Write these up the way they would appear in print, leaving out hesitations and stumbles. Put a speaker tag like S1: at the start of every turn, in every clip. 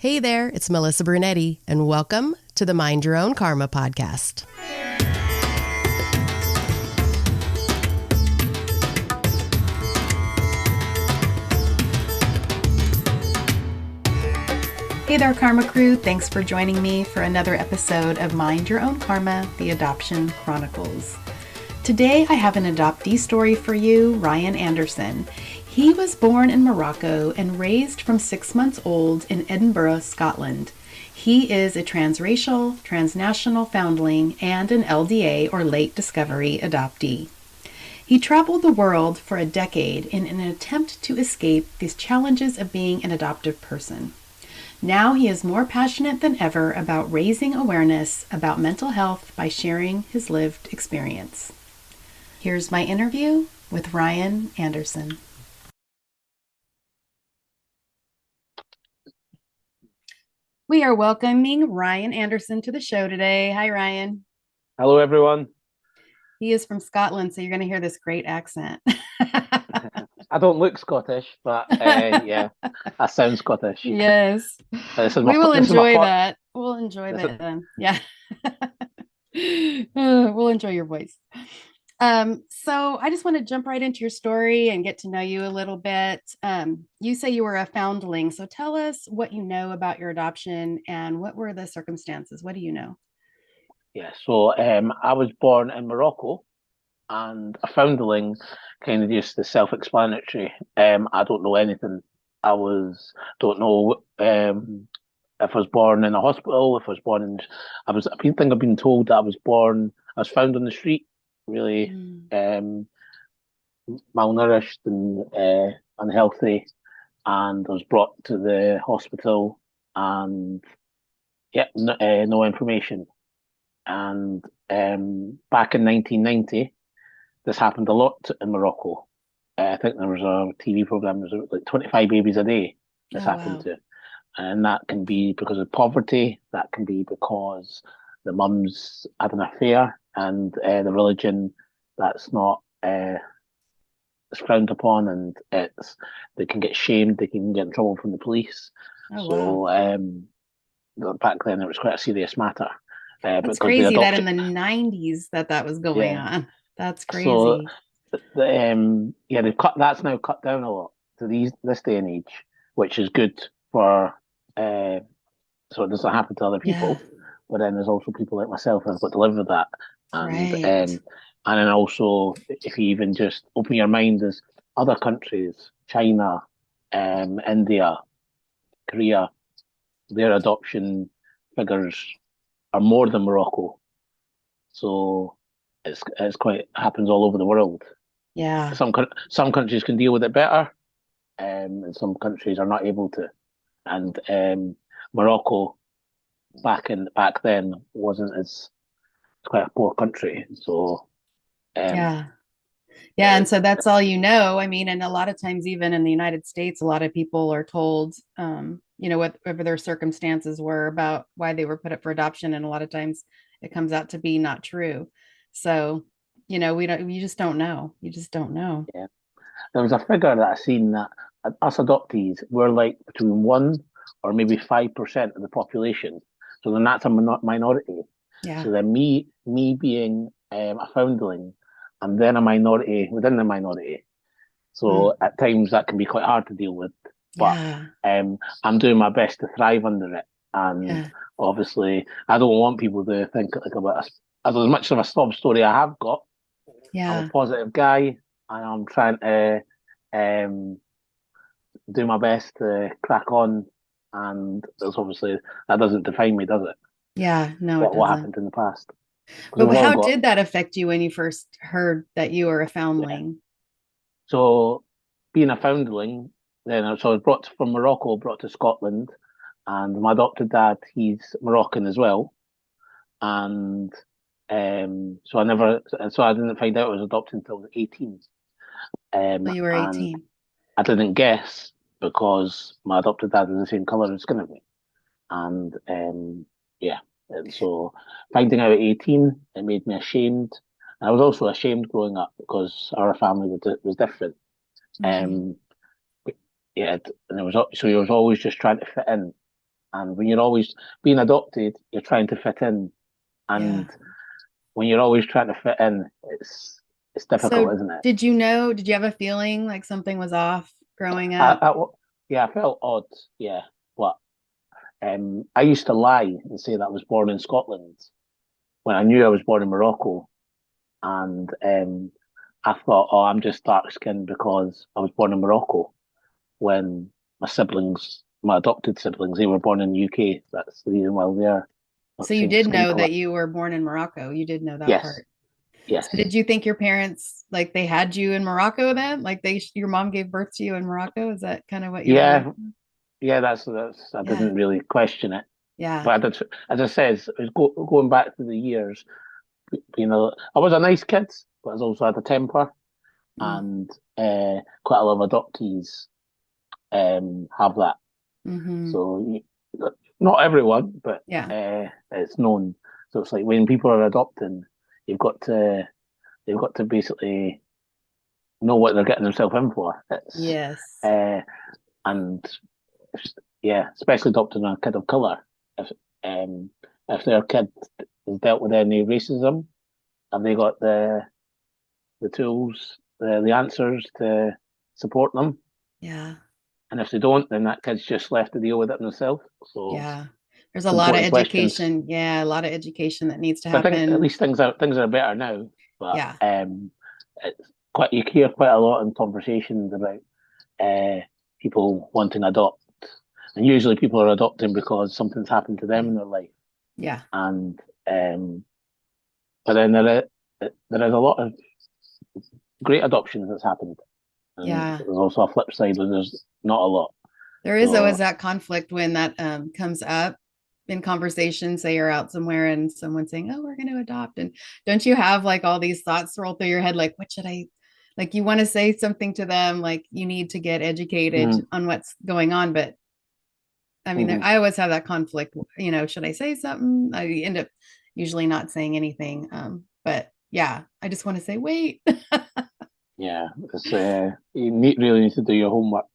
S1: Hey there, it's Melissa Brunetti, and welcome to the Mind Your Own Karma podcast.
S2: Hey there, Karma Crew. Thanks for joining me for another episode of Mind Your Own Karma, the Adoption Chronicles. Today, I have an adoptee story for you, Ryan Anderson. He was born in Morocco and raised from 6 months old in Edinburgh, Scotland. He is a transracial, transnational foundling and an LDA or late discovery adoptee. He traveled the world for a decade in an attempt to escape these challenges of being an adoptive person. Now he is more passionate than ever about raising awareness about mental health by sharing his lived experience. Here's my interview with Ryan Anderson. We are welcoming Ryan Anderson to the show today. Hi, Ryan.
S3: Hello, everyone.
S2: He is from Scotland, so you're going to hear this great accent.
S3: I don't look Scottish, but yeah, I sound Scottish.
S2: Yes. We will enjoy that. We'll enjoy that then. Yeah. We'll enjoy your voice. So I just want to jump right into your story and get to know you a little bit. You say you were a foundling, so tell us what you know about your adoption and what were the circumstances. What do you know?
S3: Yeah, so I was born in Morocco, and a foundling kind of just the self-explanatory. I don't know anything. Don't know if I was born in a hospital, if I was born in. I think I've been told that I was found on the street, really malnourished and unhealthy, and I was brought to the hospital, and yeah, no information. And back in 1990, this happened a lot in Morocco. I think there was a TV program. There was like 25 babies a day. This happened to, and that can be because of poverty. That can be because the mums had an affair, and the religion that's not it's frowned upon, and they can get shamed. They can get in trouble from the police. Back then it was quite a serious matter.
S2: That's crazy that in the 90s that was going on. That's crazy. So,
S3: they've that's now cut down a lot to this day and age, which is good for so it doesn't happen to other people. Yeah. But then there's also people like myself who've got to live with that. And then also, if you even just open your mind, there's other countries, China, India, Korea, their adoption figures are more than Morocco. So it's quite happens all over the world.
S2: Yeah.
S3: Some countries can deal with it better, and some countries are not able to. And Morocco back then wasn't as it's quite a poor country. So
S2: yeah. And so that's all you know. I mean, and a lot of times, even in the United States, a lot of people are told, whatever their circumstances were about why they were put up for adoption. And a lot of times it comes out to be not true. So, you just don't know. You just don't know.
S3: Yeah. There was a figure that I seen that us adoptees were like between 1% or maybe 5% of the population. So then that's a minority.
S2: Yeah.
S3: So then me being a foundling, and then a minority within the minority. So at times that can be quite hard to deal with. But I'm doing my best to thrive under it. And obviously, I don't want people to think like about us. As much of a sob story I have got, I'm a positive guy, and I'm trying to do my best to crack on. And there's obviously that doesn't define me, does it?
S2: Yeah, no,
S3: what happened in the past.
S2: But how did that affect you when you first heard that you were a foundling?
S3: Yeah. So, being a foundling, then I was brought from Morocco, brought to Scotland, and my adopted dad, he's Moroccan as well, and so I didn't find out I was adopted until I was 18.
S2: So you were 18.
S3: I didn't guess because my adopted dad was the same colour as skin as me, and and so finding out at 18, it made me ashamed. I was also ashamed growing up because our family was different.
S2: Mm-hmm.
S3: And it was always just trying to fit in, And when you're always being adopted, you're trying to fit in,
S2: Yeah.
S3: and when you're always trying to fit in, it's difficult,
S2: So
S3: isn't it?
S2: did you have a feeling like something was off growing
S3: I,
S2: up?
S3: I, yeah, I felt odd, yeah, but I used to lie and say that I was born in Scotland when I knew I was born in Morocco, and I thought, oh, I'm just dark skinned because I was born in Morocco. When my siblings, my adopted siblings, they were born in the UK. That's the reason why they're not
S2: So
S3: the
S2: you
S3: same
S2: did
S3: skin
S2: know
S3: color.
S2: that you were born in Morocco. You did know that
S3: Yes,
S2: part. So
S3: yes,
S2: did you think your parents like they had you in Morocco then? Like your mom gave birth to you in Morocco? Is that kind of what you were
S3: yeah,
S2: raised?
S3: yeah. That's. I
S2: Yeah.
S3: didn't really question it,
S2: Yeah.
S3: but as I said, it was going back to the years. You know, I was a nice kid, but I also had a temper,
S2: Mm.
S3: and quite a lot of adoptees have that.
S2: Hmm.
S3: So not everyone, but
S2: Yeah.
S3: it's known. So it's like when people are adopting, you've got to they've got to basically know what they're getting themselves in for. It's
S2: Yes.
S3: uh, and yeah, especially adopting a kid of color. If if their kid has dealt with any racism, have they got the tools, the answers to support them?
S2: Yeah.
S3: And if they don't, then that kid's just left to deal with it themselves. So
S2: Yeah. There's a
S3: it's
S2: lot of
S3: important questions.
S2: education. Yeah, a lot of education that needs to
S3: So I think at
S2: happen.
S3: least things are better now, but
S2: Yeah.
S3: it's quite you hear quite a lot in conversations about uh, people wanting to adopt, and usually people are adopting because something's happened to them in their life,
S2: Yeah.
S3: and um, but then there is a lot of great adoptions that's happened, and
S2: Yeah.
S3: there's also a flip side where there's not a lot.
S2: There is always
S3: So
S2: that conflict when that comes up in conversation. Say you're out somewhere and someone's saying, "Oh, we're going to adopt," and don't you have like all these thoughts roll through your head, like, "What should I?" Like you want to say something to them, like you need to get educated
S3: mm,
S2: on what's going on, but I mean,
S3: mhm.
S2: I always have that conflict. Should I say something? I end up usually not saying anything. But yeah, I just want to say, wait.
S3: Yeah, it's really need to do your homework,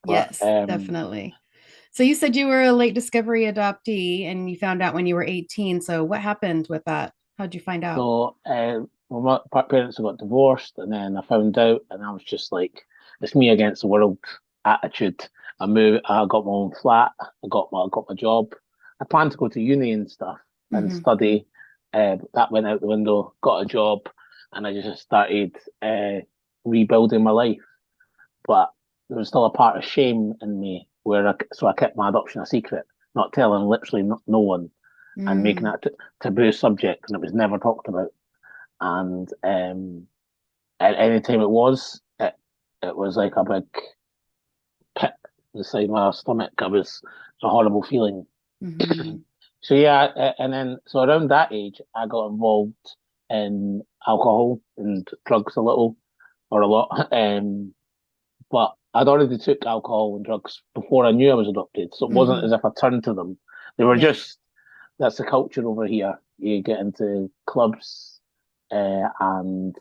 S3: but
S2: Yes, definitely. So you said you were a late discovery adoptee and you found out when you were 18. So what happened with that? How'd you find out?
S3: So, my parents got divorced, and then I found out, and I was just like, "It's me against the world" attitude. I moved. I got my own flat. I got my job. I planned to go to uni and stuff and
S2: Hmm.
S3: study. But that went out the window. Got a job, and I just started rebuilding my life. But there was still a part of shame in me where so I kept my adoption a secret, not telling literally no one, and making
S2: Mm,
S3: it a taboo subject, and it was never talked about. And at any time it was like a big pit inside my stomach. It's a horrible feeling.
S2: hmm.
S3: So yeah, and then so around that age, I got involved in alcohol and drugs a little or a lot. But I'd already took alcohol and drugs before I knew I was adopted, so it wasn't
S2: Hmm.
S3: as if I turned to them. They were
S2: Yeah.
S3: just that's the culture over here. You get into clubs and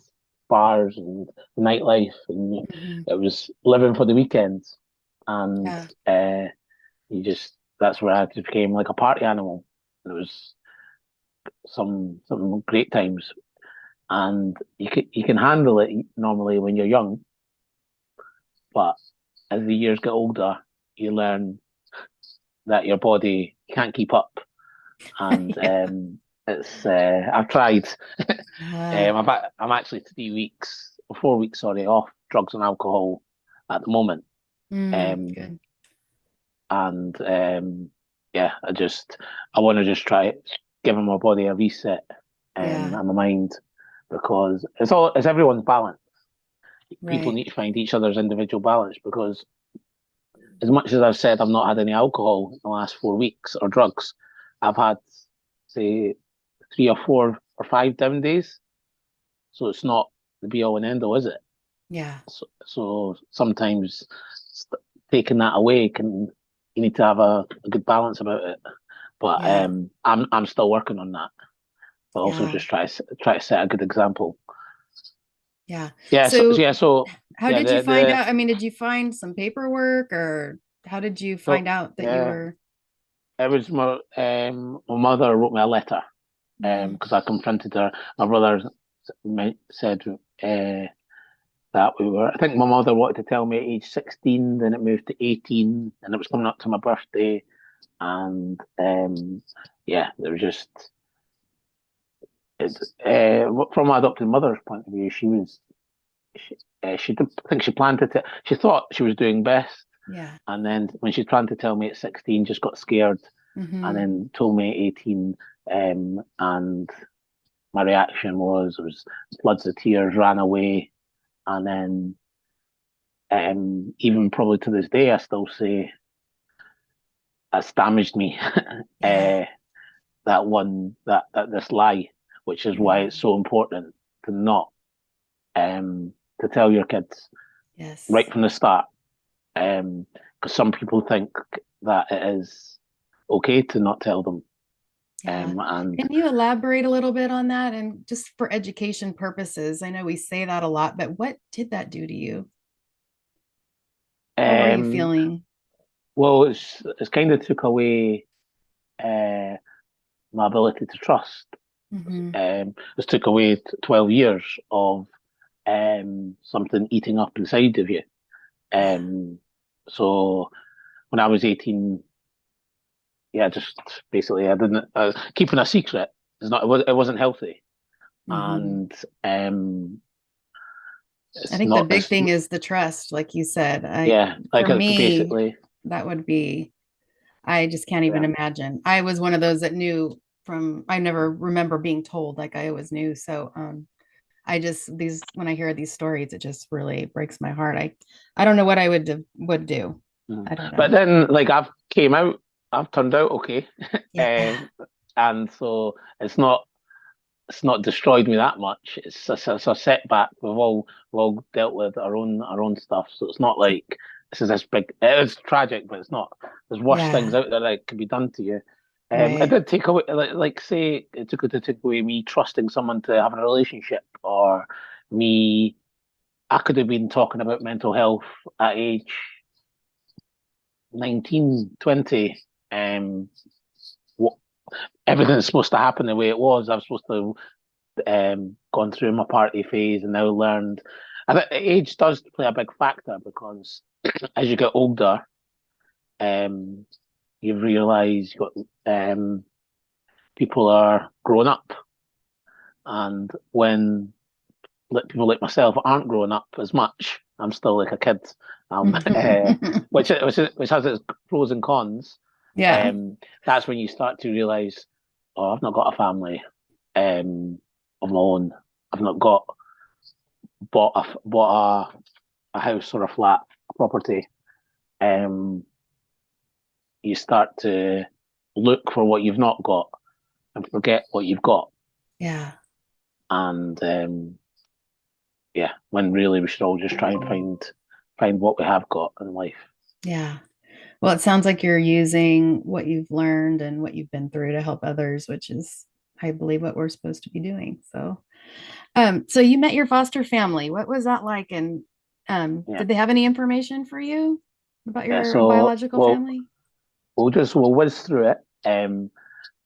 S3: bars and nightlife, and
S2: Hmm.
S3: it was living for the weekends. And
S2: Yeah.
S3: you just that's where I just became like a party animal. It was some great times, and you can handle it normally when you're young, but as the years get older, you learn that your body can't keep up, and
S2: Yeah.
S3: it's I've tried.
S2: Yeah.
S3: I'm actually 3 weeks or 4 weeks, sorry, off drugs and alcohol at the moment. Um,
S2: Good.
S3: and yeah, I want to just try giving my body a reset
S2: Yeah.
S3: and my mind because it's everyone's balance. People
S2: Right.
S3: need to find each other's individual balance because as much as I've said I've not had any alcohol in the last 4 weeks or drugs, I've had say 3 or 4 or 5 down days. So it's not the be all and end all, is it?
S2: Yeah.
S3: So sometimes taking that away can you need to have a good balance about it. But
S2: Yeah.
S3: I'm still working on that. But also
S2: Yeah.
S3: just try to set a good example.
S2: Yeah.
S3: Yeah. So
S2: So
S3: yeah. So
S2: how
S3: yeah.
S2: did you
S3: The
S2: find
S3: the
S2: out? I mean, did you find some paperwork or how did you
S3: so
S2: find out that you
S3: yeah.
S2: were?
S3: it was my mother wrote me a letter because I confronted her. My brother said that we were. I think my mother wanted to tell me at age 16, then it moved to 18, and it was coming up to my birthday, and yeah, there was just. From my adopted mother's point of view, she didn't think she planned it. She thought she was doing best,
S2: Yeah.
S3: and then when she planned to tell me at 16, just got scared, and then told me at 18, and my reaction was floods of tears, ran away, and then even probably to this day, I still say that's damaged me.
S2: Yeah.
S3: That this lie, which is why it's so important to not to tell your kids
S2: Yes.
S3: right from the start, because some people think that it is okay to not tell them.
S2: Yeah.
S3: And
S2: Can you elaborate a little bit on that? And just for education purposes, I know we say that a lot, but what did that do to you? How were you feeling?
S3: well, it's kind of took away my ability to trust. It's took away 12 years of something eating up inside of you. So when I was 18, yeah, just basically I didn't keeping a secret is not it wasn't healthy, and
S2: I
S3: it's
S2: think the
S3: not
S2: big
S3: it's
S2: thing is the trust, like you said.
S3: yeah, like
S2: For me,
S3: basically
S2: that would be, I just can't even
S3: yeah.
S2: imagine. I was one of those that knew I never remember being told, like I always knew. So I just when I hear these stories, it just really breaks my heart. I don't know what I would do. I don't
S3: But
S2: know.
S3: then like I've turned out okay,
S2: Yeah.
S3: and so it's not destroyed me that much. It's a setback. We've all dealt with our own stuff, so it's not like this big. It is tragic, but it's not. There's worse things
S2: Yeah.
S3: out there that can be done to you. It
S2: Right.
S3: did take away, like say, it to take away me trusting someone to have a relationship, or me. I could have been talking about mental health at age 19, 20. What everything's supposed to happen the way it was. I was supposed to gone through my party phase and now learned. I think age does play a big factor because as you get older, um, you realise you got people are growing up, and when people like myself aren't growing up as much, I'm still like a kid, which has its pros and cons.
S2: Yeah.
S3: That's when you start to realise, oh, I've not got a family of my own. I've not got bought a house or a flat, a property. Um, you start to look for what you've not got and forget what you've got.
S2: Yeah.
S3: And yeah, when really we should all just try and find what we have got in life.
S2: Yeah. Well, it sounds like you're using what you've learned and what you've been through to help others, which is, I believe, what we're supposed to be doing. So you met your foster family. What was that like? And
S3: Yeah.
S2: did they have any information for you about
S3: Yeah.
S2: your
S3: So
S2: biological family?
S3: we'll whiz through it.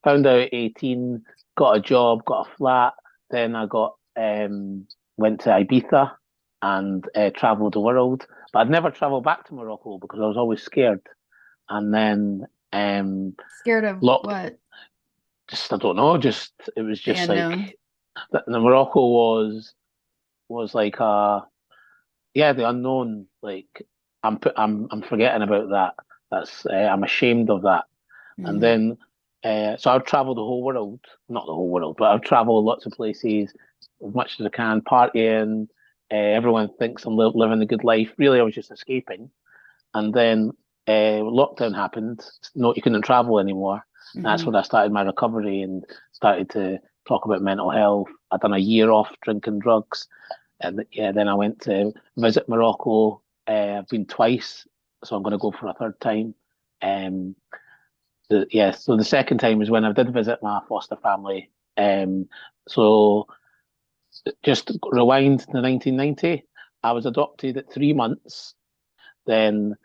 S3: Found out at 18, got a job, got a flat. Then I got went to Ibiza and travelled the world. But I'd never travelled back to Morocco because I was always scared. And then
S2: Scared of
S3: locked.
S2: what?
S3: Just I don't know. Just it was
S2: The
S3: just
S2: unknown.
S3: like the Morocco was like the unknown. Like I'm forgetting about that. That's I'm ashamed of that. And
S2: Mhm.
S3: then, so I've traveled the whole world, not the whole world, but I've traveled lots of places as much as I can, partying. Everyone thinks I'm living a good life. Really, I was just escaping. And then lockdown happened. No, you couldn't travel anymore. That's
S2: Mhm.
S3: when I started my recovery and started to talk about mental health. I'd done a year off drinking drugs. And yeah, then I went to visit Morocco. I've been twice, so I'm going to go for a third time. Um, so the second time was when I did visit my foster family. So just rewind to 1990. I was adopted at 3 months. Then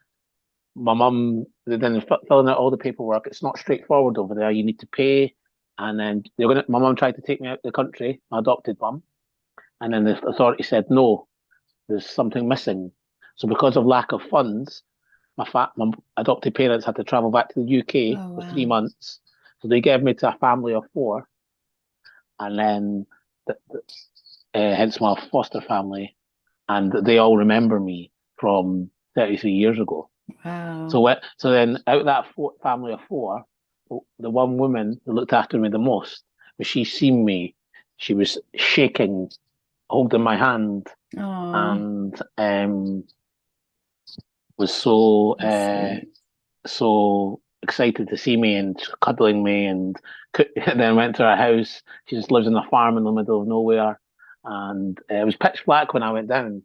S3: my mum then filling out all the paperwork. It's not straightforward over there. You need to pay, and then my mum tried to take me out of the country, my adopted mum, and then the authority said no, there's something missing. So because of lack of funds, my adopted parents had to travel back to the UK
S2: Oh,
S3: for
S2: wow.
S3: 3 months. So they gave me to a family of four, and then hence my foster family, and they all remember me from 33 years ago.
S2: Wow.
S3: So then out of that family of four, the one woman who looked after me the most, when she seen me, she was shaking, holding my hand,
S2: Oh,
S3: and was so
S2: that's sweet.
S3: so excited to see me and cuddling me, and then went to her house. She just lives in a farm in the middle of nowhere, and it was pitch black when I went down.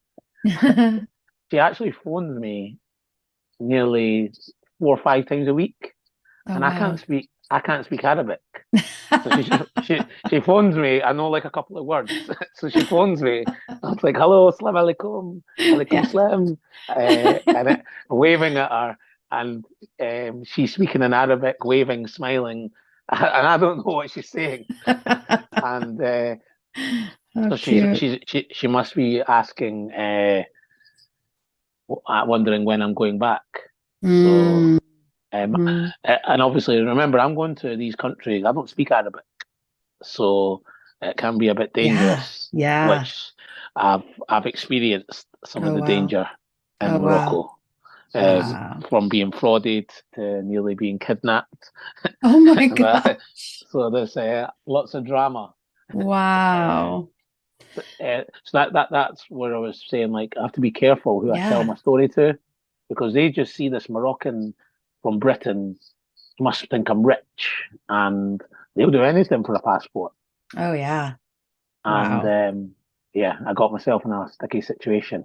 S3: She actually phones me nearly 4 or 5 times a week,
S2: Oh,
S3: and
S2: wow.
S3: I can't speak Arabic. So she phones me. I know like a couple of words. So she phones me. I was like, "Hello, Assalamu alaikum, alaikum
S2: Yeah.
S3: salam," waving at her, and she's speaking in Arabic, waving, smiling, and I don't know what she's saying. And
S2: Oh,
S3: so
S2: cute.
S3: she must be asking, wondering when I'm going back. So.
S2: Mm.
S3: Um,
S2: Mm.
S3: and obviously, remember, I'm going to these countries. I don't speak Arabic, so it can be a bit
S2: Yeah.
S3: dangerous.
S2: Yeah.
S3: Which I've experienced some of
S2: Oh,
S3: the
S2: wow.
S3: danger in
S2: Oh, wow.
S3: Morocco,
S2: Wow.
S3: from being frauded to nearly being kidnapped.
S2: Oh my God.
S3: So there's lots of drama. Uh,
S2: Wow.
S3: so that's where I was saying, like, I have to be careful who I tell
S2: Yeah.
S3: my story to, because they just see this Moroccan from Britain must think I'm rich, and they'll do anything for a passport.
S2: Oh, yeah.
S3: And
S2: Wow.
S3: yeah, I got myself in a sticky situation.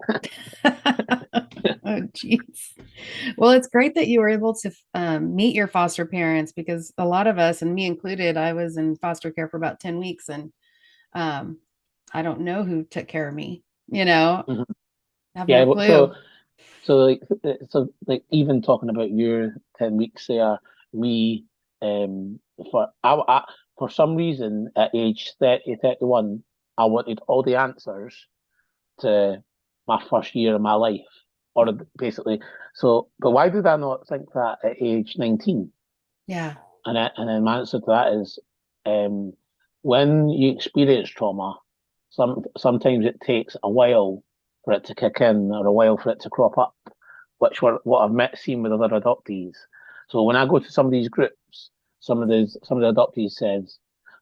S2: Oh, geez. Well, it's great that you were able to meet your foster parents, because a lot of us, and me included, I was in foster care for about 10 weeks, and um, I don't know who took care of me,
S3: Mhm.
S2: I have
S3: Yeah,
S2: no
S3: but so
S2: clue.
S3: so like even talking about your 10 weeks there, we um for some reason at age 30, 31, I wanted all the answers to my first year of my life, or basically. So, but why did I not think that at age 19?
S2: Yeah.
S3: And then my answer to that is, um, when you experience trauma, sometimes it takes a while for it to kick in, or a while for it to crop up, which what I've seen with other adoptees. So when I go to some of these groups, some of the adoptees says,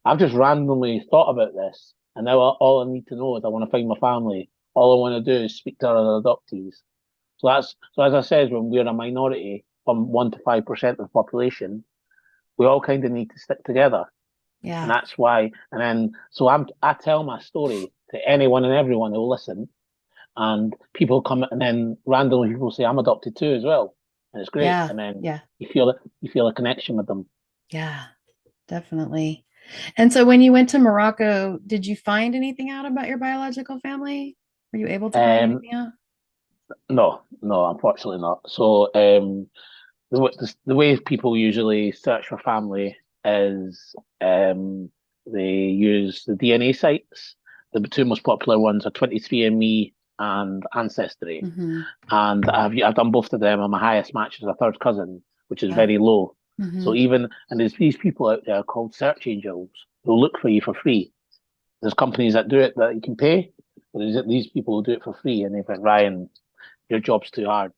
S3: "I've just randomly thought about this, and now all I need to know is I want to find my family. All I want to do is speak to other adoptees." So as I said, when we're a minority, from 1 to 5% of the population, we all kind of need to stick together, and
S2: Yeah.
S3: that's why. And then so I tell my story to anyone and everyone who will listen, and people come, and then randomly people say I'm adopted too as well, and it's great.
S2: Yeah.
S3: And then
S2: Yeah.
S3: you feel a connection with them.
S2: Yeah. Definitely. And so when you went to Morocco, did you find anything out about your biological family? Were you able to find
S3: Um,
S2: anything out?
S3: no, no, unfortunately not. So the way people usually search for family is they use the DNA sites. The two most popular ones are 23andMe and Ancestry.
S2: Mm-hmm.
S3: And I've done both of them, and my highest match is a third cousin, which is
S2: Oh.
S3: very low.
S2: Mm-hmm.
S3: So there's these people out there called search angels who look for you for free. There's companies that do it that you can pay, but there's these people who do it for free, and they think, Ryan, your job's too hard.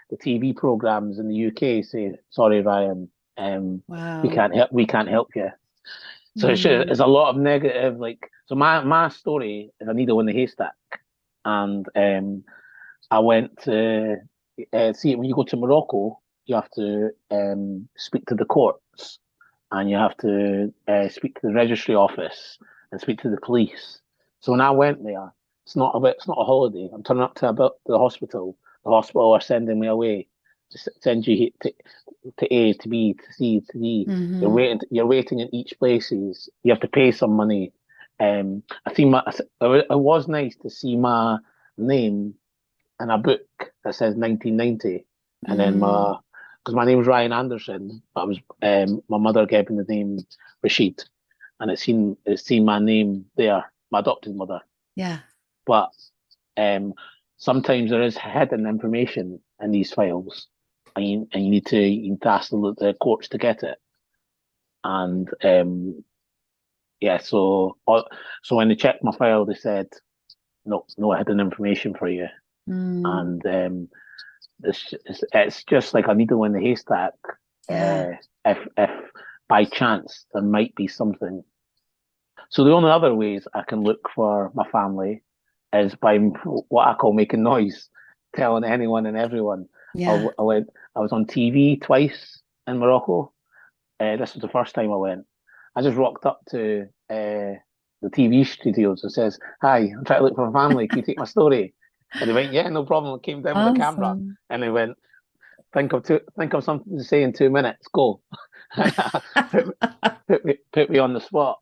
S3: The TV programs in the UK say, sorry, Ryan,
S2: Wow.
S3: we can't help you. So
S2: Mm.
S3: it's a lot of negative, like, so my story is a needle in the haystack, and I went to see, when you go to Morocco, you have to speak to the courts, and you have to speak to the registry office, and speak to the police. So when I went there, it's not a holiday. I'm turning up to about the hospital. The hospital are sending me away to send you to A to B to C to D.
S2: Mm-hmm.
S3: You're waiting in each places. You have to pay some money. I think it was nice to see my name in a book that says 1990, and then
S2: Mm.
S3: because my name was Ryan Anderson, but I was my mother gave me the name Rashid, and it's seen my name there, my adopted mother.
S2: Yeah.
S3: But sometimes there is hidden information in these files, and you need to ask the courts to get it. And yeah, so when they checked my file, they said no hidden information for you, and it's just like a needle in the haystack.
S2: Yeah.
S3: If by chance there might be something. So the only other ways I can look for my family is by what I call making noise, telling anyone and everyone.
S2: Yeah.
S3: I was on TV twice in Morocco. This was the first time I went. I just rocked up to the TV studios and says, "Hi, I'm trying to look for my family. Can you take my story?" And they went, "Yeah, no problem." I came down with a camera,
S2: Awesome.
S3: and they went, think of something to say in 2 minutes. Go." put me on the spot.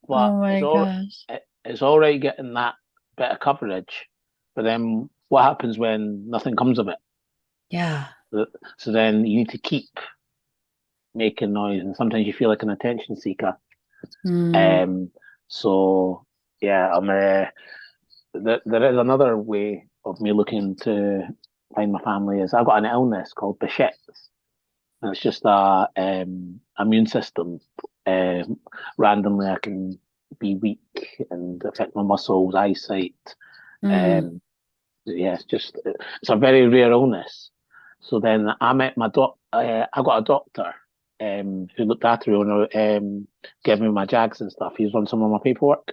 S3: But
S2: Oh my gosh.
S3: it's all right getting that bit of coverage, but then what happens when nothing comes of it?
S2: Yeah.
S3: So then you need to keep making noise, and sometimes you feel like an attention seeker.
S2: Mm.
S3: So yeah, there is another way of me looking to find my family is I've got an illness called Behçet's, and it's just a immune system. Randomly, I can be weak and affect my muscles, eyesight.
S2: Mm.
S3: Yeah, it's a very rare illness. So then I met I got a doctor who looked after me and gave me my jags and stuff. He's run some of my paperwork.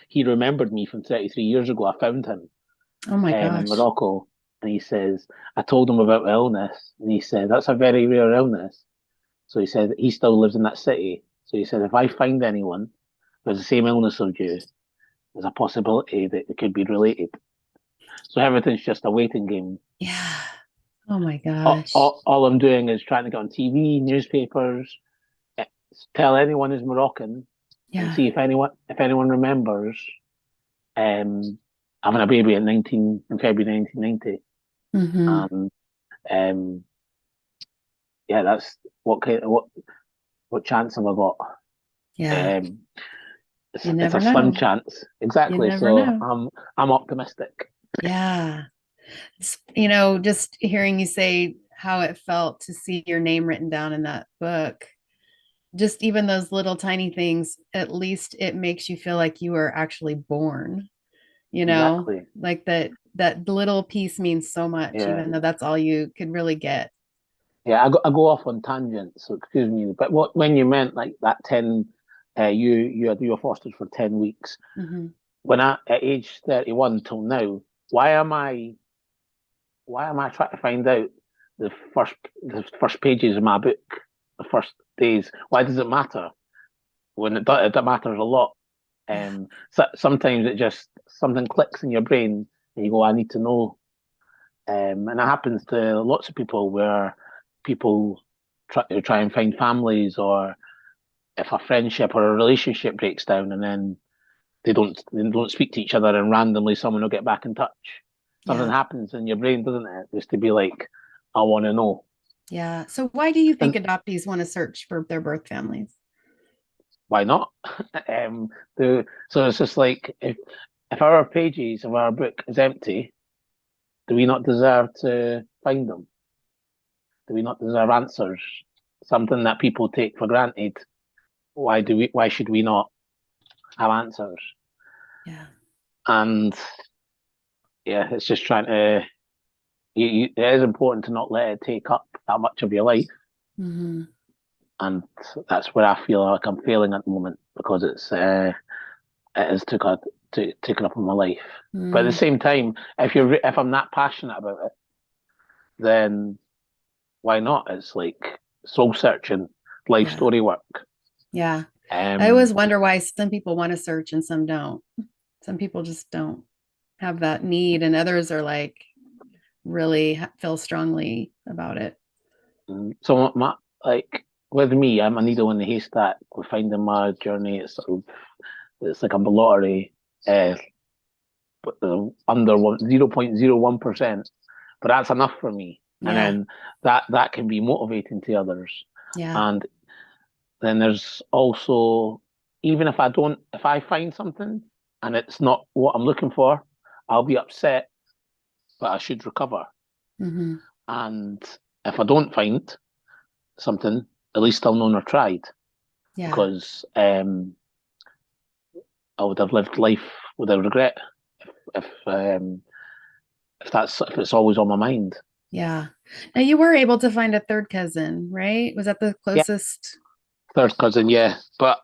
S3: He remembered me from 33 years ago. I found him
S2: Oh my
S3: in
S2: gosh.
S3: Morocco, and he says I told him about the illness, and he said that's a very rare illness. So he said he still lives in that city. So he said if I find anyone who has the same illness as you, there's a possibility that it could be related. So everything's just a waiting game.
S2: Yeah. Oh my
S3: All,
S2: gosh.
S3: all, all I'm doing is trying to get on TV, newspapers, eh, tell anyone who's Moroccan, and
S2: Yeah.
S3: see if anyone remembers um, having a baby in February 1990.
S2: Mm-hmm.
S3: And um, yeah, that's what chance have I got?
S2: Yeah.
S3: Um,
S2: You
S3: it's
S2: never
S3: a slim
S2: know.
S3: chance,
S2: You
S3: exactly.
S2: never
S3: So
S2: know.
S3: I'm optimistic.
S2: Yeah. Just hearing you say how it felt to see your name written down in that book, just even those little tiny things, at least it makes you feel like you were actually born,
S3: Exactly.
S2: like that little piece means so much,
S3: Yeah.
S2: even though that's all you could really get.
S3: Yeah, I go off on tangents, so excuse me. But when you meant like that 10, you were fostered for 10 weeks.
S2: Mm-hmm.
S3: When at age 31 till now, why am I trying to find out the first pages of my book, the first days? Why does it matter when it matters a lot?
S2: Yeah.
S3: Sometimes it just something clicks in your brain and you go, I need to know. And it happens to lots of people where people try and find families, or if a friendship or a relationship breaks down, and then they don't speak to each other, and randomly someone will get back in touch. Something
S2: Yeah.
S3: happens in your brain, doesn't it? Just to be like, I want to know.
S2: Yeah. So why do you think
S3: And
S2: adoptees want to search for their birth families?
S3: why not? um, so it's just like if our pages of our book is empty, do we not deserve to find them? Do we not deserve answers? Something that people take for granted. Why should we not have answers?
S2: Yeah.
S3: And yeah, it's just trying to. It is important to not let it take up that much of your life,
S2: Mm-hmm.
S3: and that's where I feel like I'm failing at the moment, because it has taken up on my life. But at the
S2: Mm.
S3: same time, if I'm that passionate about it, then why not? It's like soul searching, life
S2: Yeah.
S3: story work.
S2: Yeah. I
S3: Um,
S2: always wonder why some people want to search and some don't. Some people just don't have that need, and others are like really feel strongly about it.
S3: so like with me, I'm a needle in the haystack with finding my journey. It's like a lottery, uh, under 0.01%, but that's enough for me. And
S2: Yeah.
S3: then that can be motivating to others.
S2: Yeah.
S3: And then there's also, even if I find something and it's not what I'm looking for, I'll be upset, but I should recover.
S2: Mm-hmm.
S3: And if I don't find something, at least I'll know I tried,
S2: Yeah.
S3: because I would have lived life without regret if um, if it's always on my mind.
S2: Yeah. Now you were able to find a third cousin, right? Was that the
S3: Yeah,
S2: closest?
S3: third cousin, yeah, but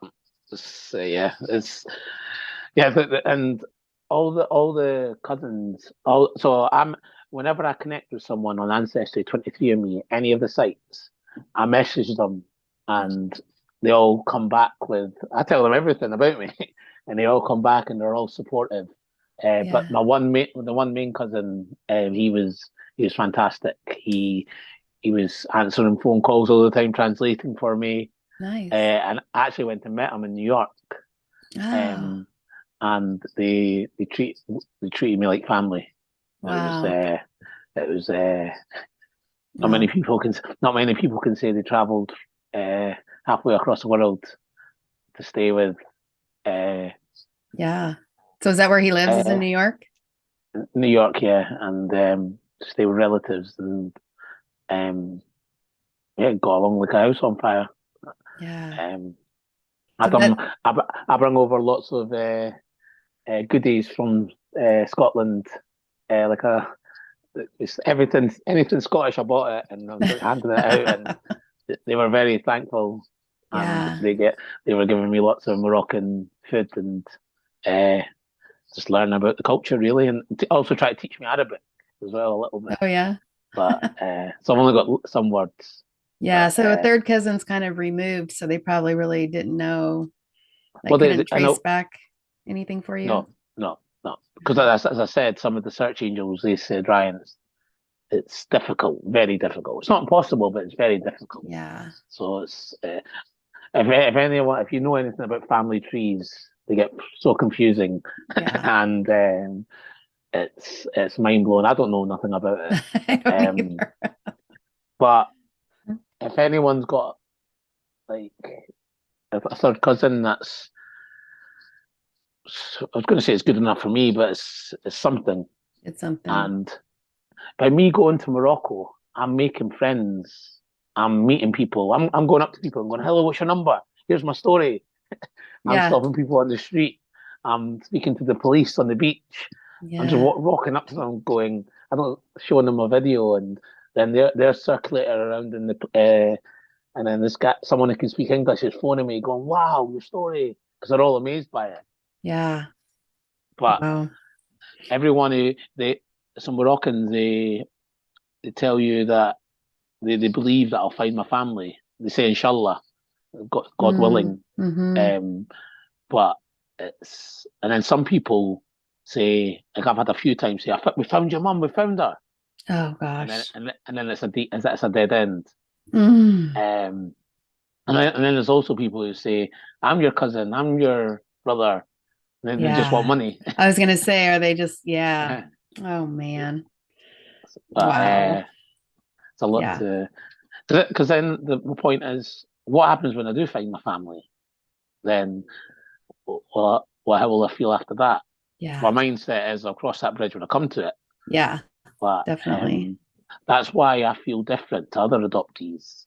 S3: yeah, and all the cousins. All so I'm whenever I connect with someone on Ancestry, 23andMe, any of the sites, I message them, and they all come back with. I tell them everything about me, and they all come back and they're all supportive. But
S2: Yeah.
S3: the one main cousin, he was fantastic. He was answering phone calls all the time, translating for me,
S2: Nice.
S3: and I actually went and met him in New York.
S2: Oh,
S3: Um, and they treated me like family. It was
S2: wow.
S3: it was
S2: Wow.
S3: not many people can say they travelled uh, halfway across the world to stay with uh,
S2: Yeah. So is that where he lives, is in
S3: uh,
S2: New York?
S3: New York, yeah, and stay with relatives, and um, yeah, got along like a house on fire.
S2: Yeah.
S3: Um, I
S2: So
S3: done
S2: that,
S3: I bring over lots of goodies from Scotland, like it's everything, anything Scottish. I bought it and I was handing it out, and they were very thankful, and
S2: yeah.
S3: they were giving me lots of Moroccan food and uh, just learning about the culture really, and also try to teach me Arabic as well a little bit.
S2: Oh, yeah.
S3: But so I've only got some words.
S2: Yeah.
S3: But
S2: So a third cousin's kind of removed, so they probably really didn't know, like
S3: well,
S2: couldn't
S3: I
S2: trace
S3: know
S2: back anything for you.
S3: no, no, no, because as I said, some of the search angels they said, Ryan, it's difficult, very difficult. It's not impossible, but it's very difficult.
S2: Yeah.
S3: So it's if you know anything about family trees, they get so confusing,
S2: Yeah.
S3: and it's mind blowing. I don't know nothing about it,
S2: I don't
S3: um,
S2: either.
S3: but if anyone's got like a third cousin that's, I was going to say it's good enough for me, but it's something.
S2: It's something.
S3: And by me going to Morocco, I'm making friends. I'm meeting people. I'm going up to people and going, "Hello, what's your number? Here's my story." I'm
S2: Yeah.
S3: stopping people on the street. I'm speaking to the police on the beach. I'm just
S2: Yeah.
S3: walking up to them, going, I don't showing them a video, and then they're circulating around in and then this guy, someone who can speak English, is phoning me, going, "Wow, your story," because they're all amazed by it.
S2: Yeah.
S3: But
S2: Wow.
S3: everyone some Moroccans, they tell you that they believe that I'll find my family. They say, "Inshallah, God
S2: Mm.
S3: willing."
S2: Hmm.
S3: Um, but and then some people say, like I've had a few times say, "We found your mum, we found her,"
S2: Oh
S3: and then
S2: gosh.
S3: it's a dead end.
S2: Mm.
S3: Um, and then there's also people who say, "I'm your cousin, I'm your brother," and then they just want
S2: Yeah.
S3: money.
S2: I was gonna say, are they just, yeah. Oh man.
S3: But
S2: Wow.
S3: it's a lot
S2: Yeah.
S3: to, because then the point is, what happens when I do find my family? Then how will I feel after that? My
S2: Yeah.
S3: mindset is I'll cross that bridge when I come to it.
S2: Yeah.
S3: But
S2: Definitely.
S3: that's why I feel different to other adoptees,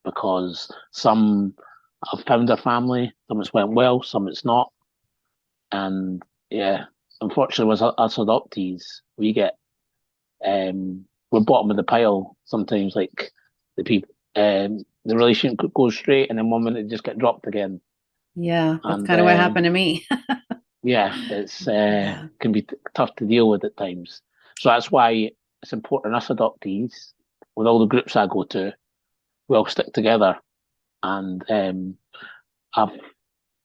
S3: because some have found their family, some it's went well, some it's not. And yeah, unfortunately, with us adoptees, we're bottom of the pile sometimes. Like the relationship goes straight, and then one minute it just get dropped again.
S2: Yeah. That's
S3: And
S2: kind of what happened to me.
S3: yeah, it's
S2: Yeah.
S3: can be tough to deal with at times. So that's why it's important us adoptees, with all the groups I go to, we all stick together. And I've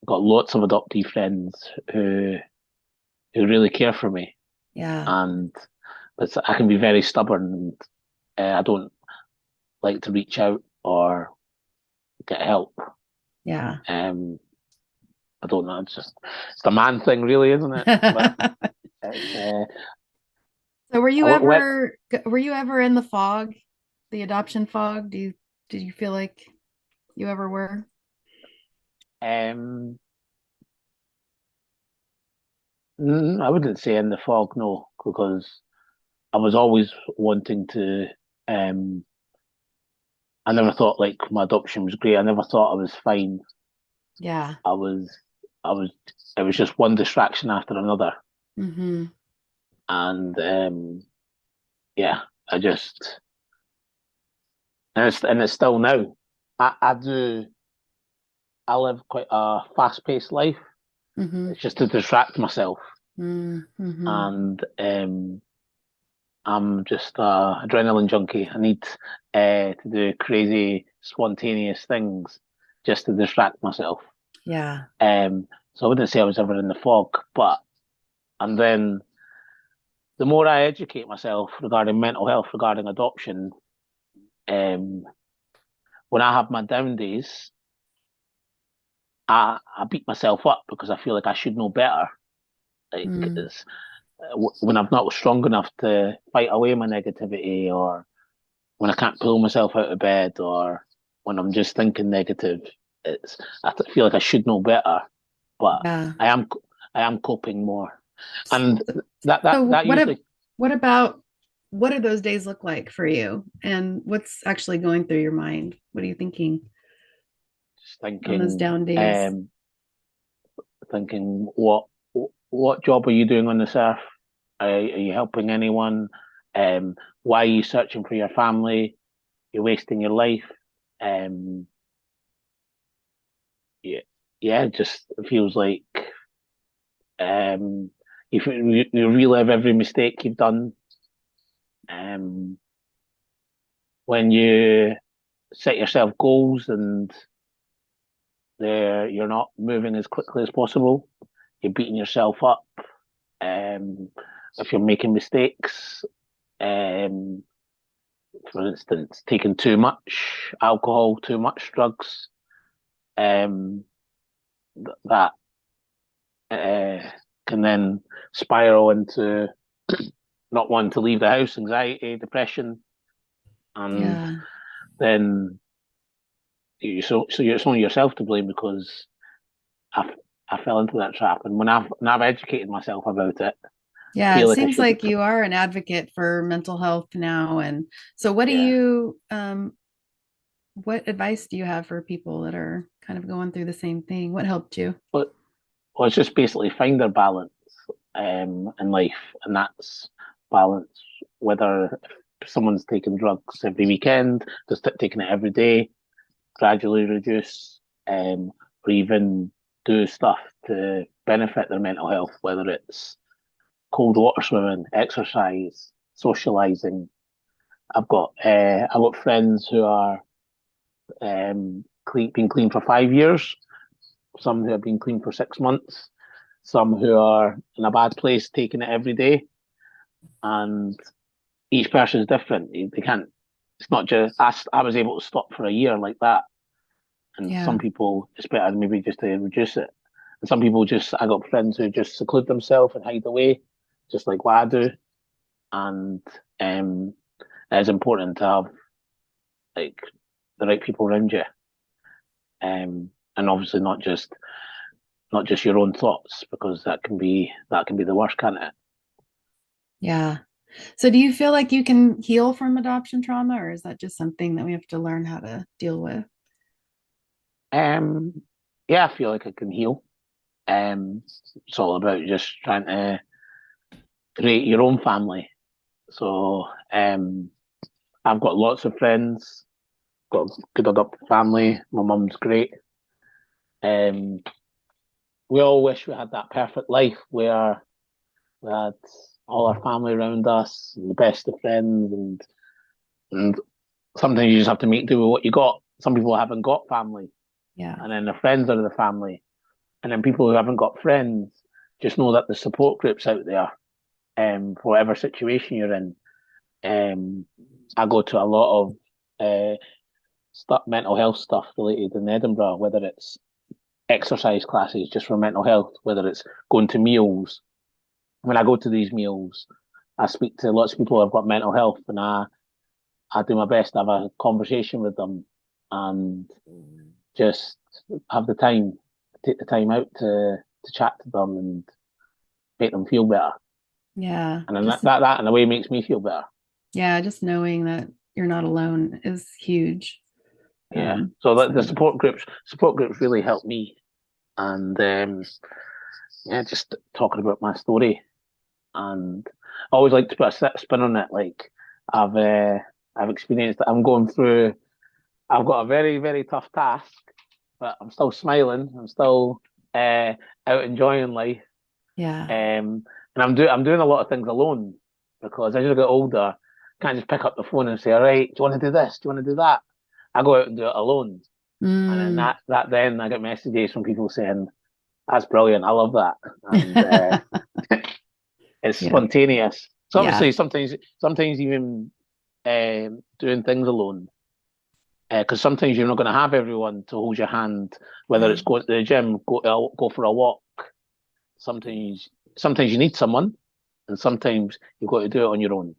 S3: got lots of adoptee friends who really care for me,
S2: Yeah.
S3: and I can be very stubborn, and I don't like to reach out or get help.
S2: Yeah.
S3: Um, I don't know. It's the man thing, really, isn't it? But it's
S2: So
S3: I went.
S2: were you ever in the fog the adoption fog? Did you feel like you ever were?
S3: Um, I wouldn't say in the fog, no, because I was always wanting to. Um, I never thought like my adoption was great. I never thought I was fine.
S2: Yeah.
S3: I was, I was. It was just one distraction after another,
S2: Mm-hmm.
S3: and yeah, I just, and it's still now. I do. I live quite a fast-paced life.
S2: Mm-hmm.
S3: It's just to distract myself,
S2: Mm-hmm.
S3: and I'm just a adrenaline junkie. I need to do crazy, spontaneous things just to distract myself.
S2: Yeah.
S3: So I wouldn't say I was ever in the fog, but and then the more I educate myself regarding mental health, regarding adoption, um, when I have my down days, I beat myself up because I feel like I should know better. Like
S2: Mm.
S3: it's when I'm not strong enough to fight away my negativity, or when I can't pull myself out of bed, or when I'm just thinking negative. It's feel like I should know better, but
S2: Yeah.
S3: I am I am coping more, and that that
S2: So
S3: that usually
S2: what about what do those days look like for you? And what's actually going through your mind? What are you thinking
S3: just
S2: on those
S3: thinking
S2: down days?
S3: thinking what job are you doing on this earth? Are you helping anyone? Why are you searching for your family? You're wasting your life. Um, yeah, yeah, it just feels like if you relive every mistake you've done. Um, when you set yourself goals and you're not moving as quickly as possible, you're beating yourself up. Um, if you're making mistakes, um, for instance, taking too much alcohol, too much drugs, um, that uh, can then spiral into not wanting to leave the house, anxiety, depression, and
S2: Yeah.
S3: then it's only yourself to blame because I, I fell into that trap. And when I've educated myself about it, I
S2: Yeah, it
S3: feel like I
S2: seems
S3: should.
S2: like you are an advocate for mental health now. And so
S3: Yeah,
S2: what advice do you have for people that are kind of going through the same thing? What helped you?
S3: but well, it's just basically find their balance in life, and that's balance. Whether if someone's taking drugs every weekend, just taking it every day, gradually reduce, or even do stuff to benefit their mental health, whether it's cold water swimming, exercise, socializing. I've got friends who are been clean for 5 years, some who have been clean for 6 months, some who are in a bad place taking it every day, and each person is different. They can't. It's not just I was able to stop for a year like that, and some
S2: Yeah.
S3: people it's better maybe just to reduce it. And some people just I got friends who just seclude themselves and hide away, just like what I do. And um, it's important to have like the right people around you, and obviously not just your own thoughts because that can be the worst, can't it?
S2: Yeah. So do you feel like you can heal from adoption trauma, or is that just something that we have to learn how to deal with?
S3: Yeah, I feel like I can heal. It's all about just trying to create your own family. So I've got lots of friends, got a good adopted family. My mum's great. Um, we all wish we had that perfect life where we had all our family around us and the best of friends, and sometimes you just have to make do with what you got. Some people haven't got family,
S2: Yeah.
S3: and then their friends are the family, and then people who haven't got friends just know that the support groups out there, for whatever situation you're in. Um, I go to a lot of stuff, mental health stuff related in Edinburgh, whether it's exercise classes just for mental health, whether it's going to meals. When I go to these meals, I speak to lots of people who've got mental health, and I do my best to have a conversation with them and just have the time, take the time out to chat to them and make them feel better.
S2: Yeah.
S3: And then that in a way makes me feel better.
S2: Yeah, just knowing that you're not alone is huge.
S3: Yeah. So the support groups really helped me. And yeah, just talking about my story. And I always like to put a spin on it. Like I've experienced that I'm going through. I've got a very, very tough task, but I'm still smiling. I'm still out enjoying life.
S2: Yeah.
S3: And I'm doing a lot of things alone because as I get older, I can't just pick up the phone and say, "All right, do you want to do this? Do you want to do that?" I go out and do it alone, and then
S2: Mm.
S3: then I get messages from people saying, "That's brilliant. I love that," and it's
S2: Yeah.
S3: spontaneous. So
S2: Yeah.
S3: obviously, sometimes even doing things alone. Because sometimes you're not going to have everyone to hold your hand, whether it's going to the gym, go for a walk. Sometimes you need someone, and sometimes you've got to do it on your own.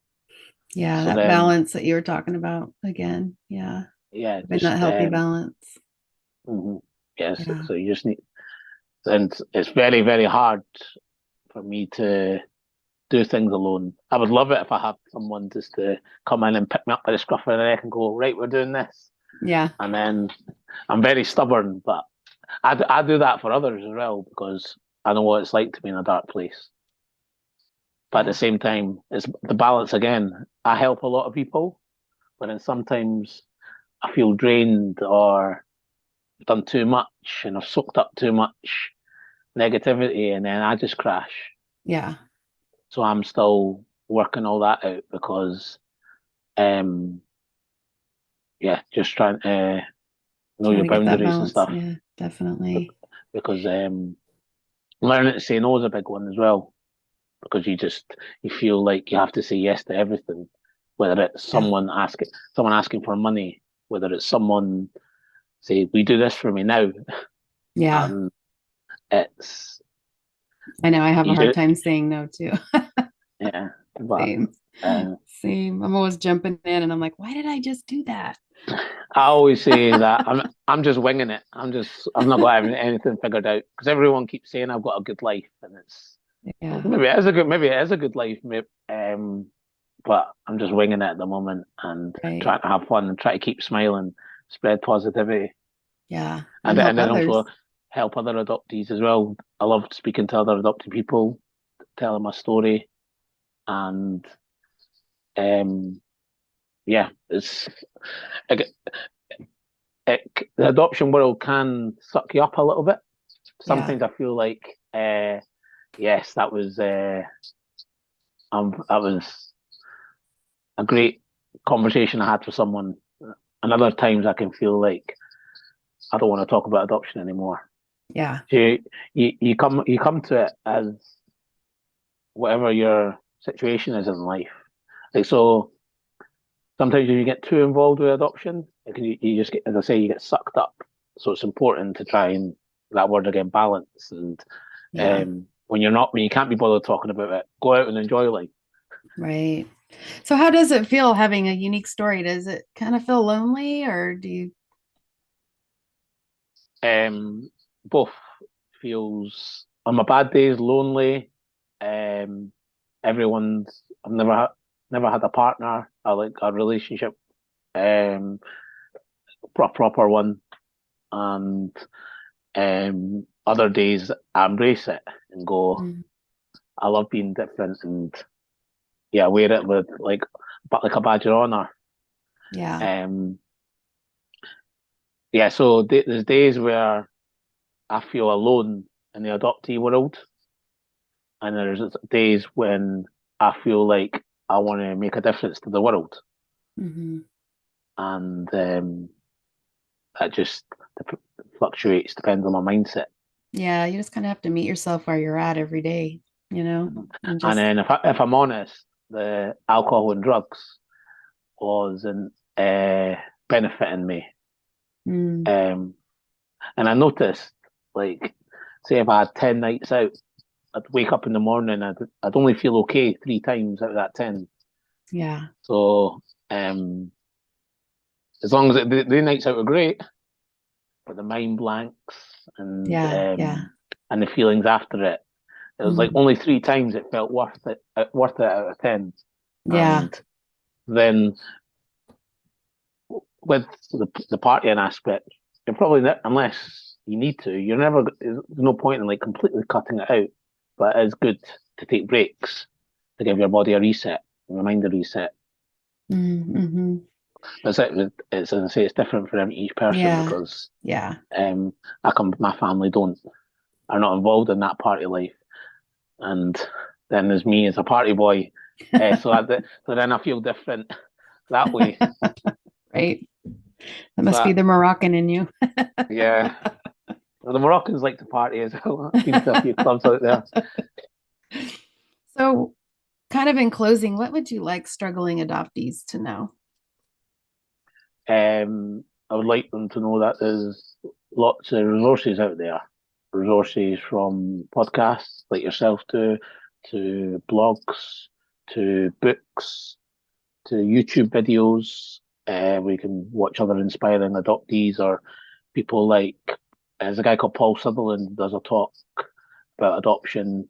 S2: Yeah,
S3: So
S2: that
S3: then,
S2: balance that you were talking about again. Yeah.
S3: yeah,
S2: Having that healthy balance.
S3: mhm. Yes.
S2: Yeah.
S3: So you just need, and it's very, very hard for me to do things alone. I would love it if I had someone just to come in and pick me up by the scruff of the neck and go, right, we're doing this.
S2: Yeah.
S3: And then I'm very stubborn, but I do that for others as well because I know what it's like to be in a dark place. But at the
S2: Yeah.
S3: same time, it's the balance again. I help a lot of people, but then sometimes I feel drained or I've done too much and I've soaked up too much negativity and then I just crash.
S2: Yeah.
S3: So I'm still working all that out because, um, yeah, just trying to know
S2: Trying
S3: your
S2: to get that
S3: boundaries and
S2: balance.
S3: stuff
S2: Yeah, definitely.
S3: because learning to say no is a big one as well because you feel like you have to say yes to everything, whether it's
S2: Yeah.
S3: someone asking for money, whether it's someone say, "We do this for me now,"
S2: Yeah.
S3: and it's
S2: I know I have a
S3: you
S2: hard
S3: do,
S2: time saying no too.
S3: yeah. But
S2: Same.
S3: uh,
S2: Same. I'm always jumping in and I'm like, why did I just do that?
S3: I always say that I'm just winging it. I've not got anything figured out because everyone keeps saying I've got a good life, and it's well,
S2: Yeah.
S3: maybe it is a good life, maybe, but I'm just winging it at the moment and
S2: Right.
S3: trying to have fun and try to keep smiling, spread positivity,
S2: Yeah. And
S3: and
S2: help
S3: then
S2: others.
S3: also help other adoptees as well. I love speaking to other adopted people, telling my story, and um, yeah, it, the adoption world can suck you up a little bit.
S2: Yeah.
S3: Sometimes I feel like, yes, that was a great conversation I had with someone. And other times I can feel like I don't want to talk about adoption anymore.
S2: Yeah.
S3: So you come to it as whatever your situation is in life. Like so, sometimes if you get too involved with adoption, you just get, as I say, you get sucked up. So it's important to try and that word again, balance. And
S2: Yeah.
S3: when you can't be bothered talking about it, go out and enjoy life.
S2: Right. So how does it feel having a unique story? Does it kind of feel lonely or do you?
S3: Both feels on my bad days lonely. Um, I've never had a partner. I like a relationship, um, proper one, and other days I embrace it and go.
S2: Mm.
S3: I love being different and yeah, wear it with but like a badge of honor.
S2: Yeah.
S3: Um, yeah, so there's days where I feel alone in the adoptee world, and there's days when I feel like I want to make a difference to the world,
S2: Hmm.
S3: and that just fluctuates, depends on my mindset.
S2: Yeah. You just kind of have to meet yourself where you're at every day, and
S3: And
S2: just,
S3: then if I'm honest, the alcohol and drugs wasn't benefiting me.
S2: mm,
S3: Um, and I noticed, like, say if I had 10 nights out, I'd wake up in the morning, I'd only feel okay 3 times out of that 10.
S2: yeah.
S3: So, as long as the nights out were great, but the mind blanks and
S2: Yeah.
S3: and the feelings after it. It was like
S2: Mm.
S3: only 3 times it felt worth it out of 10.
S2: Yeah.
S3: And then with the partying aspect, you're probably not, unless you need to, you're never. There's no point in like completely cutting it out. But it is good to take breaks to give your body a reset, a reminder reset.
S2: Mm-hmm.
S3: That's it. It's as I say, it's different for each person
S2: Yeah.
S3: because
S2: Yeah.
S3: my family are not involved in that party life, and then there's me as a party boy. So then I feel different that way.
S2: Right. That must be
S3: But
S2: the Moroccan in you.
S3: yeah, well, the Moroccans like to party as well. I've been to a few clubs out there.
S2: So, kind of in closing, what would you like struggling adoptees to know?
S3: I would like them to know that there's lots of resources out there. Resources from podcasts like yourself do, to blogs, to books, to YouTube videos. We can watch other inspiring adoptees or people like there's a guy called Paul Sutherland does a talk about adoption.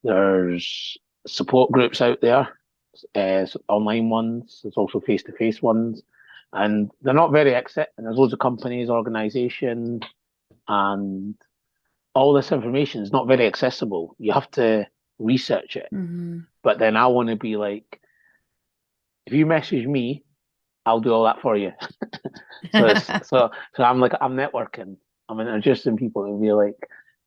S3: There's support groups out there, online ones. There's also face-to-face ones, and they're not very accepting. There's loads of companies, organisations, and all this information is not very accessible. You have to research it.
S2: Mm-hmm.
S3: But then I want to be like, if you message me, I'll do all that for you. So I'm like I'm networking. I'm introducing people to be like,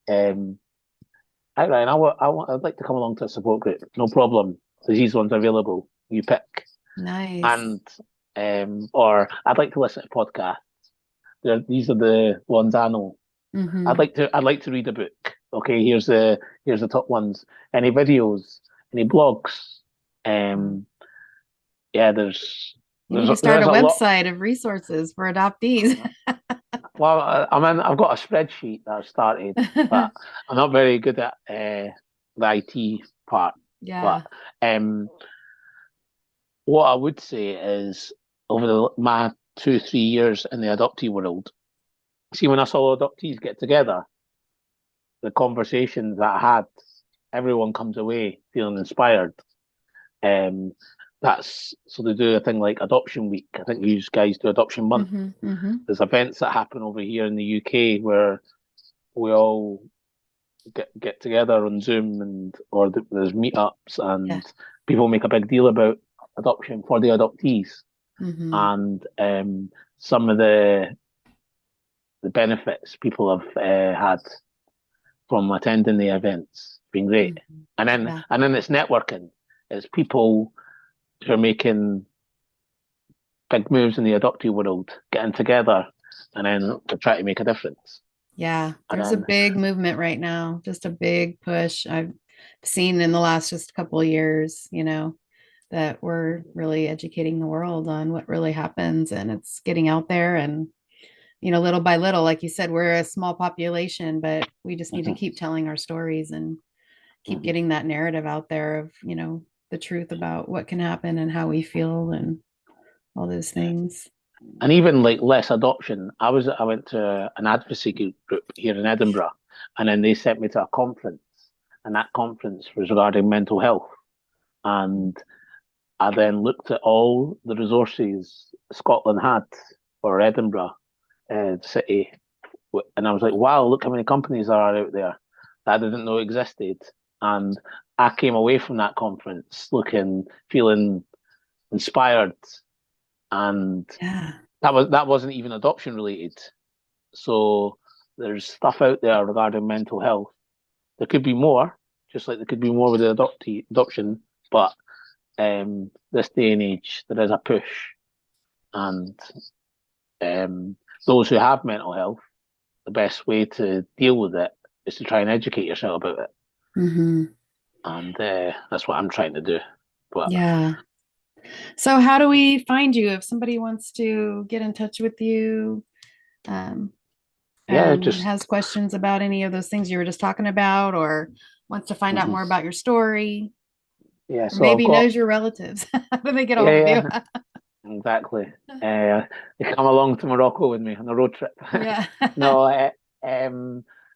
S3: hi Ryan, I'd like to come along to a support group. No problem. These ones are available. You pick.
S2: Nice.
S3: And or I'd like to listen to podcasts. These are the ones I know.
S2: Mm-hmm.
S3: I'd like to read a book. Okay, here's the top ones. Any videos, any blogs. Yeah,
S2: You need to start
S3: there's
S2: a
S3: a lot.
S2: website of resources for adoptees.
S3: Well, I've got a spreadsheet that I've started, but I'm not very good at the IT part.
S2: Yeah.
S3: But what I would say is over my 2-3 years in the adoptee world, see when I saw adoptees get together, the conversations that I had, everyone comes away feeling inspired. Um, that's so they do a thing like Adoption Week. I think you guys do Adoption Month.
S2: Mm-hmm. Mm-hmm.
S3: There's events that happen over here in the UK where we all get together on Zoom or there's meetups and
S2: Yeah.
S3: people make a big deal about adoption for the adoptees
S2: Mm-hmm.
S3: and some of the benefits people have had from attending the events been great.
S2: Mm-hmm.
S3: And then it's networking. It's people who are making big moves in the adoptee world getting together and then to try to make a difference.
S2: Yeah,
S3: And
S2: there's a
S3: then
S2: big movement right now, just a big push I've seen in the last just couple of years, that we're really educating the world on what really happens and it's getting out there and, little by little, like you said, we're a small population, but we just need to keep telling our stories and keep getting that narrative out there of, the truth about what can happen and how we feel and all those things.
S3: and even like less adoption. I went to an advocacy group here in Edinburgh, and then they sent me to a conference, and that conference was regarding mental health. And I then looked at all the resources Scotland had for Edinburgh city, and I was like, wow, look how many companies there are out there that I didn't know existed. And I came away from that conference feeling inspired, and
S2: Yeah.
S3: that wasn't even adoption related. So there's stuff out there regarding mental health. There could be more, just like there could be more with the adoption, but this day and age there is a push, and those who have mental health, the best way to deal with it is to try and educate yourself about it,
S2: Mm-hmm.
S3: and that's what I'm trying to do. But
S2: Yeah. So how do we find you if somebody wants to get in touch with you um,
S3: yeah,
S2: and
S3: just
S2: has questions about any of those things you were just talking about or wants to find out more about your story
S3: yeah.
S2: or
S3: So I've
S2: maybe
S3: got
S2: knows your relatives? How do they get a hold of
S3: yeah,
S2: you?
S3: yeah. exactly. They come along to Morocco with me on a road trip.
S2: Yeah.
S3: No,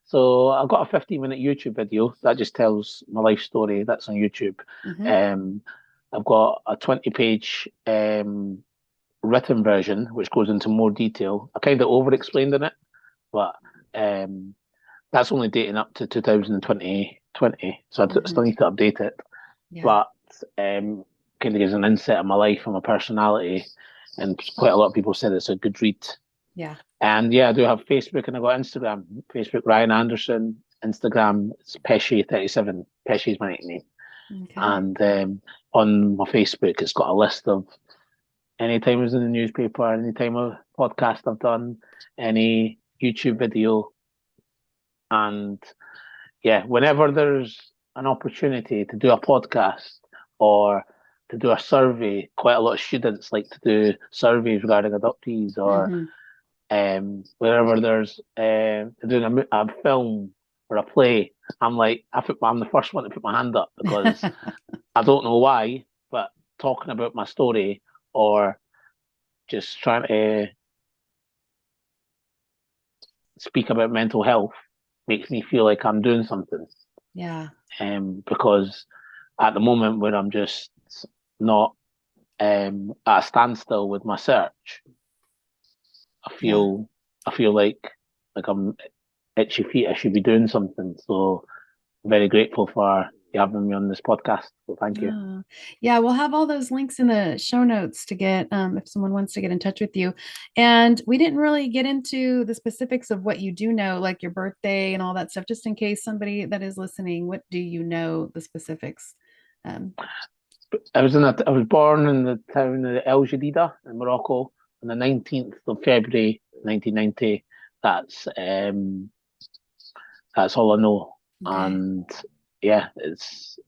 S3: so I've got a 15-minute YouTube video that just tells my life story. That's on YouTube.
S2: Hmm.
S3: Um, I've got a 20-page written version, which goes into more detail. I kind of over-explained in it, but that's only dating up to 2020, so I
S2: Hmm.
S3: still need to update it.
S2: Yeah.
S3: But kind of gives an insight of my life and my personality, and quite a lot of people said it's a good read.
S2: Yeah.
S3: And yeah, I do have Facebook and I got Instagram. Facebook Ryan Anderson. Instagram it's Pesci37. Pesci is my nickname.
S2: Okay.
S3: And on my Facebook, it's got a list of any time I was in the newspaper, any time a podcast I've done, any YouTube video, and yeah, whenever there's an opportunity to do a podcast or to do a survey, quite a lot of students like to do surveys regarding adoptees, or
S2: Hmm.
S3: wherever there's doing a film or a play, I'm the first one to put my hand up because I don't know why, but talking about my story or just trying to speak about mental health makes me feel like I'm doing something.
S2: Yeah.
S3: Because at the moment where I'm just not at a standstill with my search, I
S2: Yeah.
S3: feel I feel like I'm itchy feet. I should be doing something. So I'm very grateful for you having me on this podcast. So thank you.
S2: Oh, yeah, we'll have all those links in the show notes to get if someone wants to get in touch with you. And we didn't really get into the specifics of what you do know, like your birthday and all that stuff, just in case somebody that is listening, what do you know the specifics? Um,
S3: I was born in the town of El Jadida in Morocco on the 19th of February 1990. That's that's all I know.
S2: okay.
S3: And yeah, it's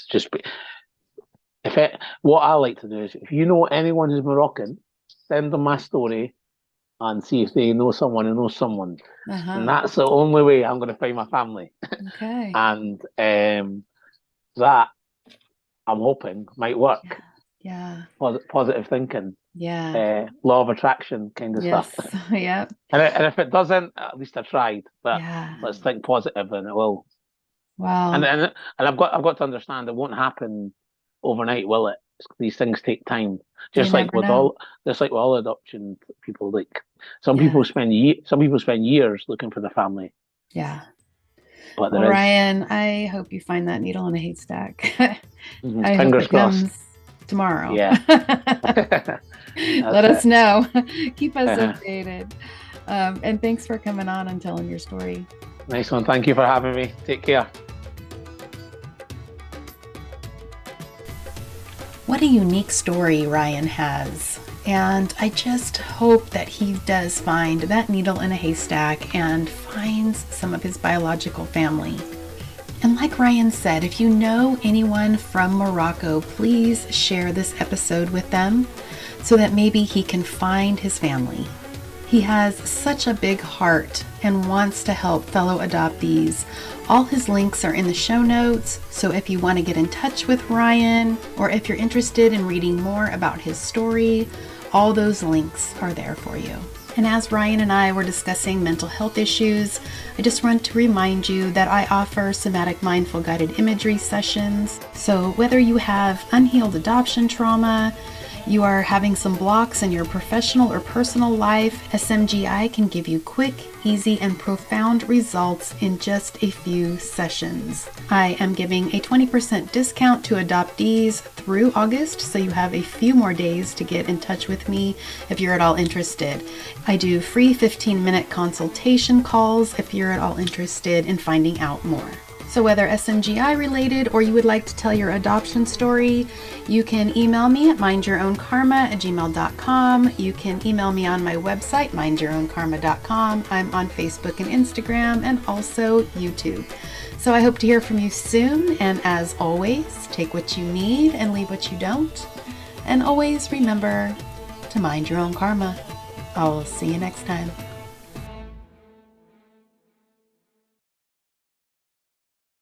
S3: just if it, what I like to do is if you know anyone who's Moroccan, send them my story and see if they know someone who knows someone. And
S2: Uh-huh.
S3: that's the only way I'm going to find my family.
S2: Okay.
S3: And that I'm hoping might
S2: Yeah.
S3: work.
S2: Yeah.
S3: Positive thinking,
S2: Yeah.
S3: law of attraction kind of stuff.
S2: Yes. Yep.
S3: And if it doesn't, at least I tried. But
S2: Yeah.
S3: let's think positive, and it will. And
S2: Wow.
S3: and and I've got to understand it won't happen overnight, will it? These things take time.
S2: You never know.
S3: Just like with all adoption people, like
S2: Yeah.
S3: some people spend years looking for the family,
S2: Yeah.
S3: but
S2: Well,
S3: there is.
S2: Ryan, I hope you find that needle in a haystack. I hope
S3: Fingers
S2: it
S3: crossed.
S2: comes tomorrow.
S3: Yeah,
S2: Let
S3: that's
S2: us
S3: it.
S2: know. Keep us
S3: Uh,
S2: updated. And thanks for coming on and telling your story.
S3: nice one. Thank you for having me. Take care.
S2: What a unique story Ryan has. And I just hope that he does find that needle in a haystack and finds some of his biological family. And like Ryan said, if you know anyone from Morocco, please share this episode with them so that maybe he can find his family. He has such a big heart and wants to help fellow adoptees. All his links are in the show notes, so if you want to get in touch with Ryan or if you're interested in reading more about his story, all those links are there for you. And as Ryan and I were discussing mental health issues, I just want to remind you that I offer somatic mindful guided imagery sessions. So whether you have unhealed adoption trauma, you are having some blocks in your professional or personal life, SMGI can give you quick, easy, and profound results in just a few sessions. I am giving a 20% discount to adoptees through August, so you have a few more days to get in touch with me if you're at all interested. I do free 15-minute consultation calls if you're at all interested in finding out more. So whether SMGI related or you would like to tell your adoption story, you can email me at mindyourownkarma@gmail.com. You can email me on my website, mindyourownkarma.com. I'm on Facebook and Instagram and also YouTube. So I hope to hear from you soon. And as always, take what you need and leave what you don't. And always remember to mind your own karma. I'll see you next time.